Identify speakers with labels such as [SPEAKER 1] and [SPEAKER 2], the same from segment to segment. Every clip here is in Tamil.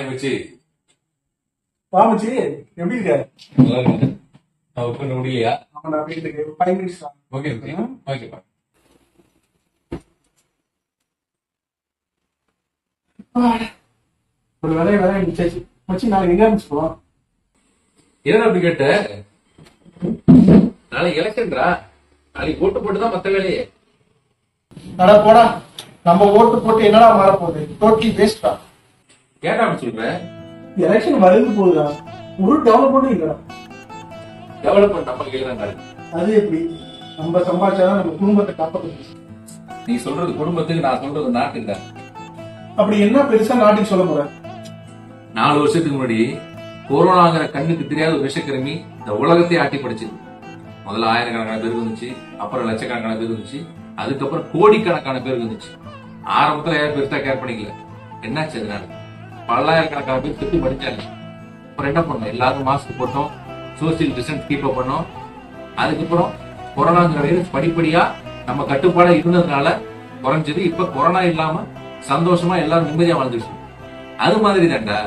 [SPEAKER 1] மச்சி.
[SPEAKER 2] வா மச்சி, எப்படி இருக்க?
[SPEAKER 1] நல்லா இருக்கு. நான் ஒர்க் பண்ண முடியலையா?
[SPEAKER 2] ஆமாடா, வீட்டுக்கு 5 மினிட்ஸ் தான்.
[SPEAKER 1] ஓகே ஓகே ஓகேப்பா.
[SPEAKER 2] ஒரு வேலையை முடிச்சாச்சு. மச்சி, நாளைக்கு எங்க ஆரம்பிச்சுப்போம்?
[SPEAKER 1] என்னடா அப்படி கேட்ட? நாளைக்கு எலெக்ஷன்டா. நாளைக்கு ஓட்டு போட்டுதான் மத்த வேலையே.
[SPEAKER 2] அட போடா, நம்ம ஓட்டு போட்டு என்னடா மாற போகுது? டோட்டலி வேஸ்டா.
[SPEAKER 1] ஏன்டா அப்படி சொல்ற?
[SPEAKER 2] எலெக்ஷன் வருது போகுதா, ஒரு டெவலப்மெண்ட்டும் இல்லடா.
[SPEAKER 1] டெவலப்மெண்ட் நம்ம கையில தான் இருக்கு.
[SPEAKER 2] அது எப்படி? நம்ம சம்பாதிச்சாதான் நம்ம குடும்பத்தை காப்பாற்ற முடியும்.
[SPEAKER 1] நீ சொல்றது குடும்பத்துக்கு, நான் சொல்றது நாட்டுக்கு தான்.
[SPEAKER 2] அப்படி என்ன பெருசா நாட்டுக்கு சொல்ல போற?
[SPEAKER 1] 4 வருஷத்துக்கு முன்னாடி கொரோனாங்கிற கண்ணுக்கு தெரியாத ஒரு விஷக்கிருமி இந்த உலகத்தையே ஆட்டி படிச்சது. முதல்ல ஆயிரக்கணக்கான பேருக்கு இருந்துச்சு, அப்புறம் லட்சக்கணக்கான பேர் இருந்துச்சு, அதுக்கப்புறம் கோடிக்கணக்கான பேர் இருந்துச்சு. ஆரம்பத்துல யாரும் பெருசா கேர் பண்ணிக்கல. என்னாச்சு? அதனால பல்லாயிரக்கணக்கான பேர் திட்டு படிச்சாங்க. அப்புறம் என்ன பண்ணோம்? எல்லாரும் மாஸ்க் போட்டோம், சோசியல் டிஸ்டன்ஸ் கீப் அப் பண்ணோம். அதுக்கப்புறம் கொரோனாங்கிற வைரஸ் படிப்படியா நம்ம கட்டுப்பாடா இருந்ததுனால குறைஞ்சது. இப்ப கொரோனா இல்லாம சந்தோஷமா எல்லாரும் நிம்மதியா வாழ்ந்துச்சு. அது மாதிரி தான்டா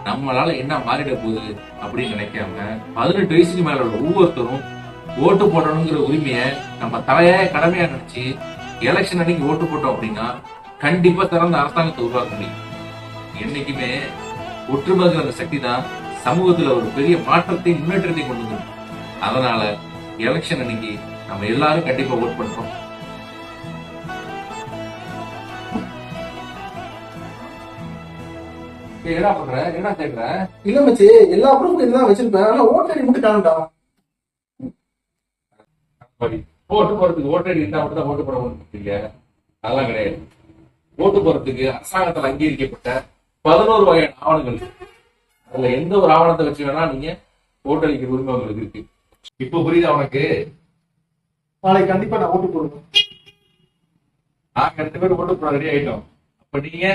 [SPEAKER 1] நம்மளால என்ன மாறிட போகுது அப்படின்னு நினைக்காம 18 வயசுக்கு மேல உள்ள ஒவ்வொருத்தரும் ஓட்டு போடணுங்கிற உரிமையை நம்ம தலையாய கடமையா நினைச்சு எலெக்ஷன் அன்னைக்கு ஓட்டு போட்டோம் அப்படின்னா கண்டிப்பா சிறந்த அரசாங்கத்தை உருவாக்க முடியும். என்னைக்குமே ஒற்றுமைங்கிற அந்த சக்தி தான் சமூகத்துல ஒரு பெரிய மாற்றத்தை முன்னேற்றத்தை கொண்டு வரும். அதனால எலெக்ஷன் அன்னைக்கு நம்ம எல்லாரும் கண்டிப்பா ஓட் பண்றோம். என்ன பண்ற? என்ன கேட்கற?
[SPEAKER 2] இல்ல மச்சி, எல்லா ப்ரூஃபும் இதுதான் வச்சிருப்பேன். ஆனா ஓட்டு ஐடி மட்டும் காணும்டா.
[SPEAKER 1] ஓட்டு போறதுக்கு ஓட்டு ஐடி இருந்தா மட்டும் தான் ஓட்டு போட முடியும். அதெல்லாம் கிடையாது. ஓட்டு போறதுக்கு அரசாங்கத்தால் அங்கீகரிக்கப்பட்ட 11 வகையான ஆவணங்கள். அதுல எந்த ஒரு ஆவணத்தை வச்சு வேணா நீங்க ஓட்டு அளிக்கிற உரிமை உங்களுக்கு இருக்கு. இப்ப புரியுதா உனக்கு?
[SPEAKER 2] நாளைக்கு கண்டிப்பா நான் ஓட்டு போடுவேன்.
[SPEAKER 1] நாங்க 2 பேரும் ஓட்டு போட ரெடி ஆயிட்டோம். அப்ப நீங்க